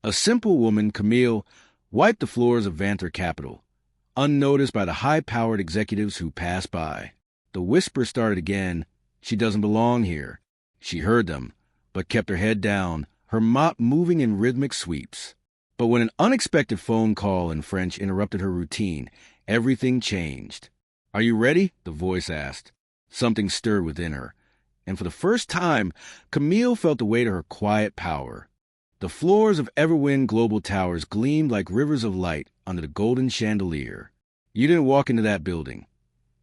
A simple woman, Camille, wiped the floors of Vanter Capital, unnoticed by the high-powered executives who passed by. The whisper started again. She doesn't belong here. She heard them, but kept her head down, her mop moving in rhythmic sweeps. But when an unexpected phone call in French interrupted her routine, everything changed. "Are you ready?" the voice asked. Something stirred within her, and for the first time, Camille felt the weight of her quiet power. The floors of Everwind Global Towers gleamed like rivers of light under the golden chandelier. You didn't walk into that building.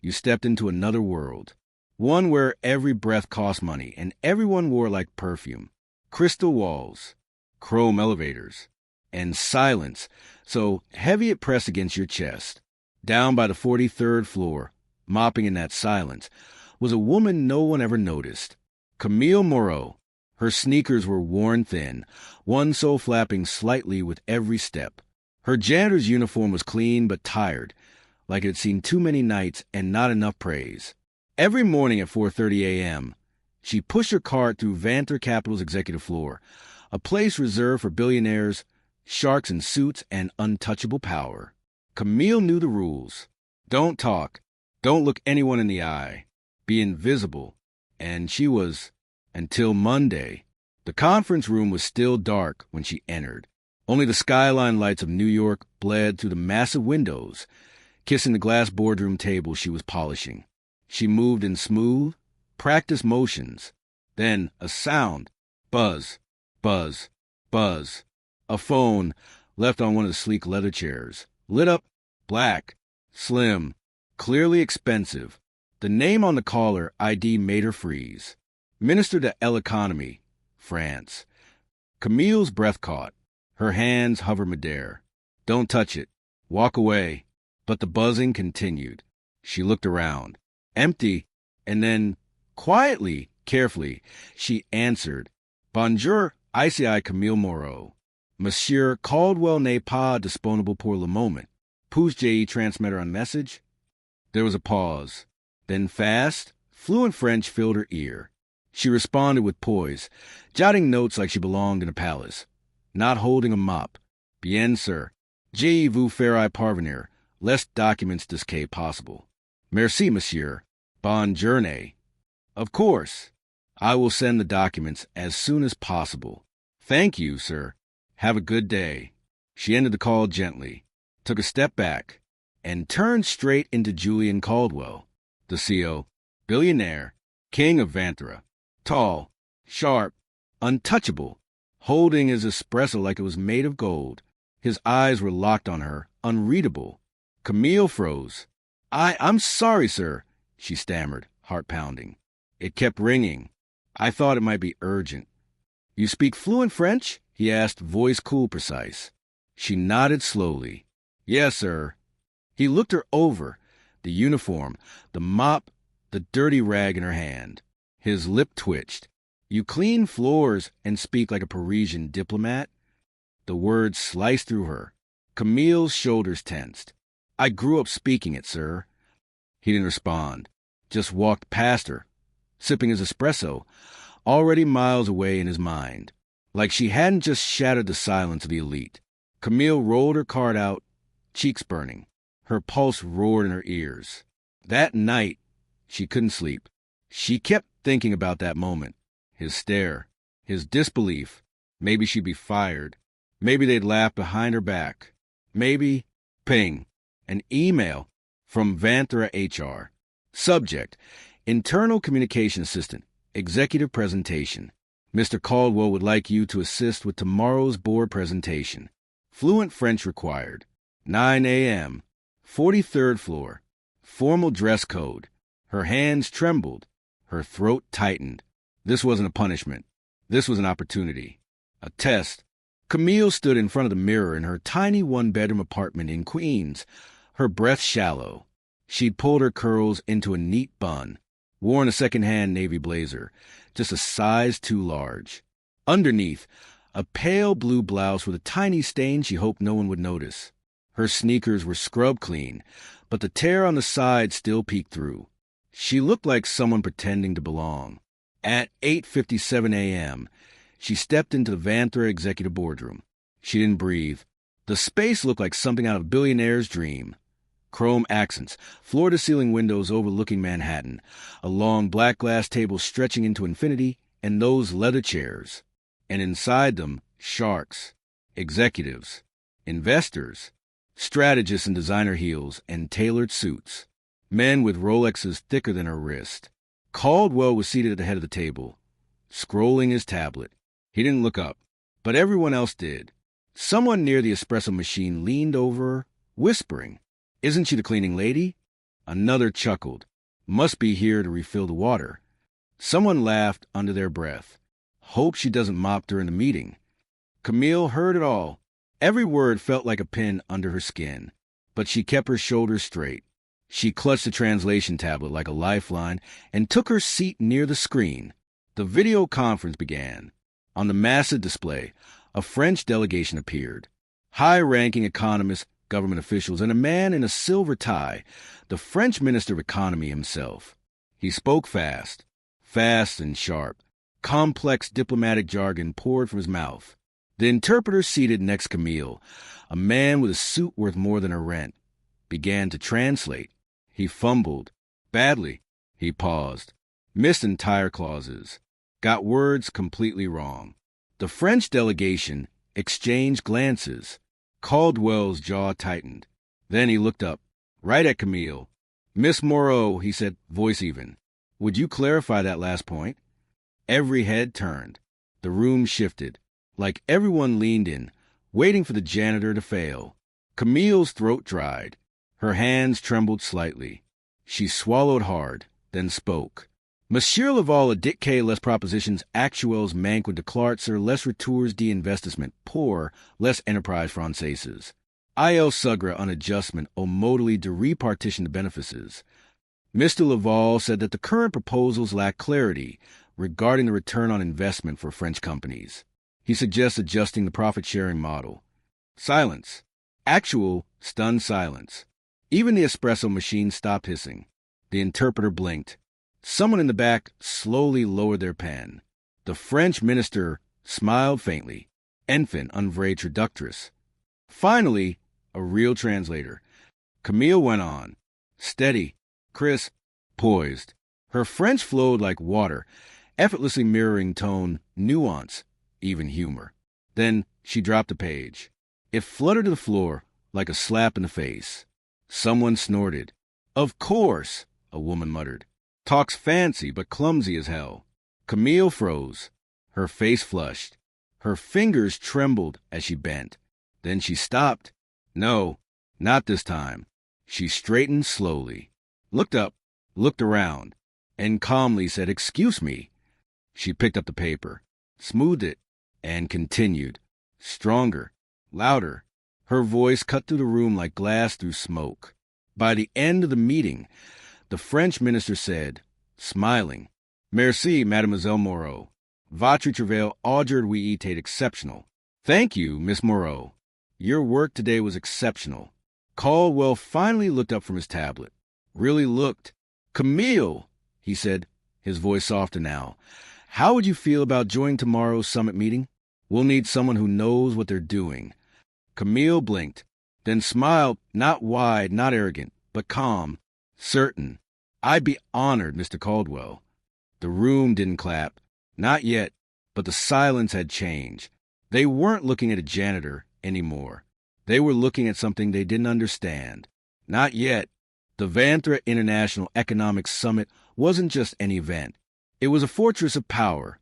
You stepped into another world, one where every breath cost money and everyone wore like perfume. Crystal walls, chrome elevators, and silence so heavy it pressed against your chest. Down by the 43rd floor, mopping in that silence, was a woman no one ever noticed. Camille Moreau. Her sneakers were worn thin, one sole flapping slightly with every step. Her janitor's uniform was clean but tired, like it had seen too many nights and not enough praise. Every morning at 4:30 a.m., she pushed her cart through Vanter Capital's executive floor, a place reserved for billionaires, sharks in suits, and untouchable power. Camille knew the rules. Don't talk. Don't look anyone in the eye. Be invisible. And she was... Until Monday. The conference room was still dark when she entered. Only the skyline lights of New York bled through the massive windows, kissing the glass boardroom table she was polishing. She moved in smooth, practiced motions. Then a sound. Buzz, buzz, buzz. A phone, left on one of the sleek leather chairs. Lit up, black, slim, clearly expensive. The name on the caller ID made her freeze. Minister to L'Economie, France. Camille's breath caught. Her hands hovered midair. Don't touch it. Walk away. But the buzzing continued. She looked around. Empty. And then, quietly, carefully, she answered. Bonjour, ICI Camille Moreau. Monsieur Caldwell n'est pas disponible pour le moment. Puis-je transmettre un message? There was a pause. Then fast, fluent French filled her ear. She responded with poise, jotting notes like she belonged in a palace. Not holding a mop. Bien, sir. Je vous ferai parvenir. Less documents this cas possible. Merci, monsieur. Bonne journée. Of course. I will send the documents as soon as possible. Thank you, sir. Have a good day. She ended the call gently, took a step back, and turned straight into Julian Caldwell, the CEO, billionaire, king of Vantra. Tall, sharp, untouchable, holding his espresso like it was made of gold. His eyes were locked on her, unreadable. Camille froze. I'm sorry, sir, she stammered, heart pounding. It kept ringing. I thought it might be urgent. You speak fluent French? He asked, voice cool, precise. She nodded slowly. Yes, sir. He looked her over, the uniform, the mop, the dirty rag in her hand. His lip twitched. You clean floors and speak like a Parisian diplomat? The words sliced through her. Camille's shoulders tensed. I grew up speaking it, sir. He didn't respond, just walked past her, sipping his espresso, already miles away in his mind, like she hadn't just shattered the silence of the elite. Camille rolled her card out, cheeks burning. Her pulse roared in her ears. That night, she couldn't sleep. She kept thinking about that moment, his stare, his disbelief. Maybe she'd be fired. Maybe they'd laugh behind her back. Maybe, ping, an email from Vanthera HR. Subject, Internal Communication Assistant, Executive Presentation. Mr. Caldwell would like you to assist with tomorrow's board presentation. Fluent French required. 9 a.m., 43rd floor. Formal dress code. Her hands trembled. Her throat tightened. This wasn't a punishment. This was an opportunity. A test. Camille stood in front of the mirror in her tiny one-bedroom apartment in Queens, her breath shallow. She'd pulled her curls into a neat bun, worn a second-hand navy blazer, just a size too large. Underneath, a pale blue blouse with a tiny stain she hoped no one would notice. Her sneakers were scrub clean, but the tear on the side still peeked through. She looked like someone pretending to belong. At 8:57 a.m., she stepped into the Vanthera executive boardroom. She didn't breathe. The space looked like something out of Billionaire's dream. Chrome accents, floor-to-ceiling windows overlooking Manhattan, a long black glass table stretching into infinity, and those leather chairs. And inside them, sharks, executives, investors, strategists in designer heels and tailored suits, men with Rolexes thicker than her wrist. Caldwell was seated at the head of the table, scrolling his tablet. He didn't look up, but everyone else did. Someone near the espresso machine leaned over, whispering, "Isn't she the cleaning lady?" Another chuckled. "Must be here to refill the water." Someone laughed under their breath. "Hope she doesn't mop during the meeting." Camille heard it all. Every word felt like a pin under her skin, but she kept her shoulders straight. She clutched the translation tablet like a lifeline and took her seat near the screen. The video conference began. On the massive display, a French delegation appeared. High-ranking economists, government officials, and a man in a silver tie, the French Minister of Economy himself. He spoke fast and sharp. Complex diplomatic jargon poured from his mouth. The interpreter seated next Camille, a man with a suit worth more than her rent, began to translate. He fumbled. Badly. He paused. Missed entire clauses. Got words completely wrong. The French delegation exchanged glances. Caldwell's jaw tightened. Then he looked up, right at Camille. "Miss Moreau," he said, voice even, "would you clarify that last point?" Every head turned. The room shifted. Like everyone leaned in, waiting for the janitor to fail. Camille's throat dried. Her hands trembled slightly. She swallowed hard, then spoke. "Monsieur Laval a dicté les propositions actuelles manquent de clarté sur les retours d'investissement pour les entreprises françaises. Il suggère un adjustment au modèle de répartition de bénéfices." Mr. Laval said that the current proposals lack clarity regarding the return on investment for French companies. He suggests adjusting the profit-sharing model. Silence. Actual, stunned silence. Even the espresso machine stopped hissing. The interpreter blinked. Someone in the back slowly lowered their pen. The French minister smiled faintly. Enfin, un vrai traductrice. Finally, a real translator. Camille went on. Steady, crisp, poised. Her French flowed like water, effortlessly mirroring tone, nuance, even humor. Then she dropped a page. It fluttered to the floor like a slap in the face. Someone snorted. "Of course," a woman muttered. "Talks fancy but clumsy as hell." Camille froze. Her face flushed. Her fingers trembled as she bent. Then she stopped. No, not this time. She straightened slowly, looked up, looked around, and calmly said, "Excuse me." She picked up the paper, smoothed it, and continued. Stronger, louder. Her voice cut through the room like glass through smoke. By the end of the meeting, the French minister said, smiling, "Merci, Mademoiselle Moreau. Votre travail aujourd'hui était exceptional." "Thank you, Miss Moreau. Your work today was exceptional." Caldwell finally looked up from his tablet. Really looked. "Camille," he said, his voice softer now, "how would you feel about joining tomorrow's summit meeting? We'll need someone who knows what they're doing." Camille blinked, then smiled, not wide, not arrogant, but calm, certain. "I'd be honored, Mr. Caldwell." The room didn't clap. Not yet, but the silence had changed. They weren't looking at a janitor anymore. They were looking at something they didn't understand. Not yet. The Vantra International Economic Summit wasn't just an event. It was a fortress of power,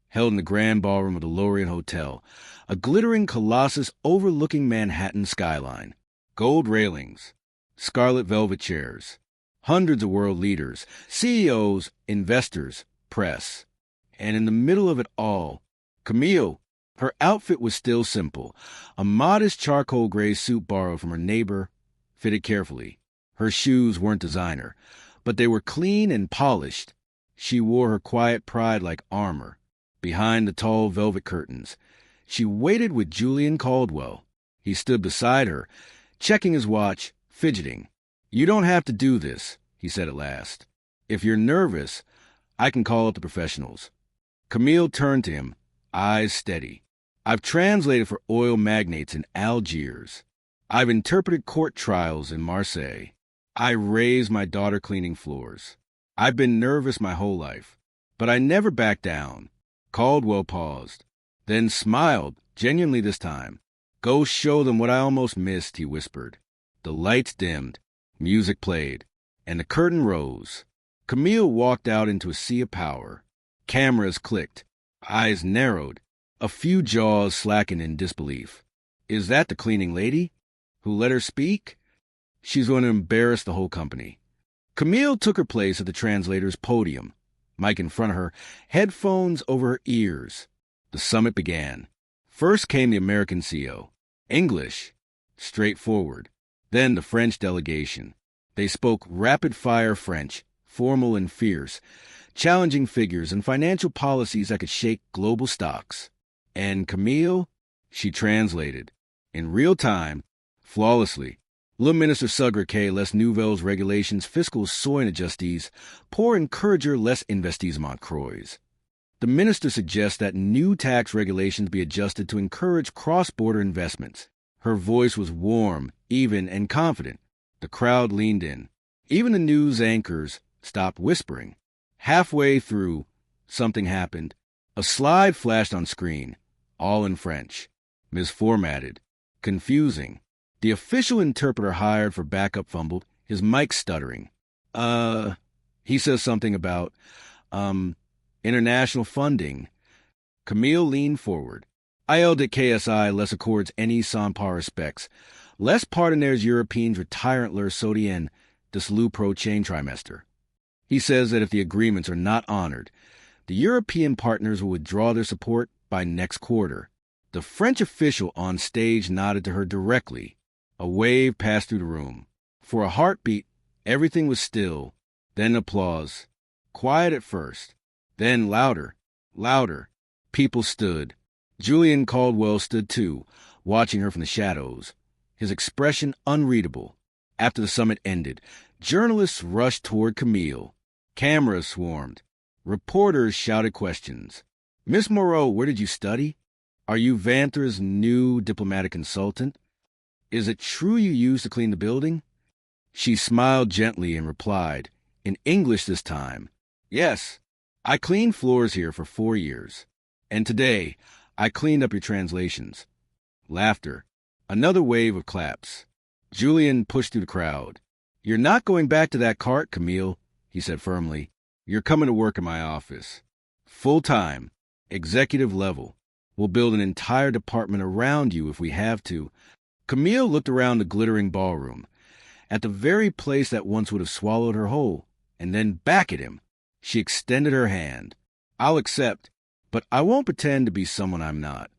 held in the grand ballroom of the Lorient Hotel, a glittering colossus overlooking Manhattan's skyline. Gold railings, scarlet velvet chairs, hundreds of world leaders, CEOs, investors, press. And in the middle of it all, Camille. Her outfit was still simple, a modest charcoal gray suit borrowed from her neighbor, fitted carefully. Her shoes weren't designer, but they were clean and polished. She wore her quiet pride like armor. Behind the tall velvet curtains, she waited with Julian Caldwell. He stood beside her, checking his watch, fidgeting. "You don't have to do this," he said at last. "If you're nervous, I can call up the professionals." Camille turned to him, eyes steady. I've translated for oil magnates in Algiers. I've interpreted court trials in Marseille. I raised my daughter cleaning floors. I've been nervous my whole life, but I never backed down. Caldwell paused, then smiled, genuinely this time. Go show them what I almost missed, he whispered. The lights dimmed, music played, and the curtain rose. Camille walked out into a sea of power. Cameras clicked, eyes narrowed, a few jaws slackened in disbelief. Is that the cleaning lady? Who let her speak? She's going to embarrass the whole company. Camille took her place at the translator's podium, mic in front of her, headphones over her ears. The summit began. First came the American CEO. English, straightforward. Then the French delegation. They spoke rapid-fire French, formal and fierce, challenging figures and financial policies that could shake global stocks. And Camille? She translated. In real time, flawlessly. Le Ministre Sugré les nouvelles régulations fiscales sont injustes pour encourager les investissements croix. The minister suggests that new tax regulations be adjusted to encourage cross-border investments. Her voice was warm, even, and confident. The crowd leaned in. Even the news anchors stopped whispering. Halfway through, something happened. A slide flashed on screen, all in French. Misformatted. Confusing. The official interpreter hired for backup fumbled, his mic stuttering. He says something about, international funding. Camille leaned forward. Il de KSI les accords any sans par respects. Les partenaires Européens retirent leur soutien de le prochain trimestre. He says that if the agreements are not honored, the European partners will withdraw their support by next quarter. The French official on stage nodded to her directly. A wave passed through the room. For a heartbeat, everything was still, then applause. Quiet at first, then louder, louder. People stood. Julian Caldwell stood too, watching her from the shadows, his expression unreadable. After the summit ended, journalists rushed toward Camille. Cameras swarmed. Reporters shouted questions. Miss Moreau, where did you study? Are you Vanther's new diplomatic consultant? Is it true you used to clean the building? She smiled gently and replied, in English this time, Yes, I cleaned floors here for 4 years. And today, I cleaned up your translations. Laughter. Another wave of claps. Julian pushed through the crowd. You're not going back to that cart, Camille, he said firmly. You're coming to work in my office. Full-time. Executive level. We'll build an entire department around you if we have to. Camille looked around the glittering ballroom, at the very place that once would have swallowed her whole, and then back at him. She extended her hand. I'll accept, but I won't pretend to be someone I'm not.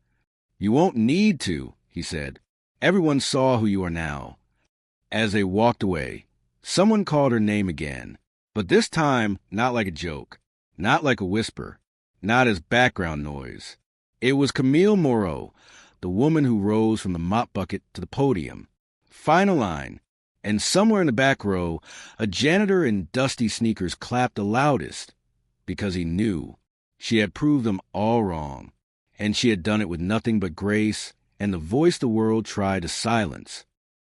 You won't need to, he said. Everyone saw who you are now. As they walked away, someone called her name again, but this time not like a joke, not like a whisper, not as background noise. It was Camille Moreau, the woman who rose from the mop bucket to the podium. Final line, and somewhere in the back row, a janitor in dusty sneakers clapped the loudest, because he knew she had proved them all wrong, and she had done it with nothing but grace and the voice the world tried to silence.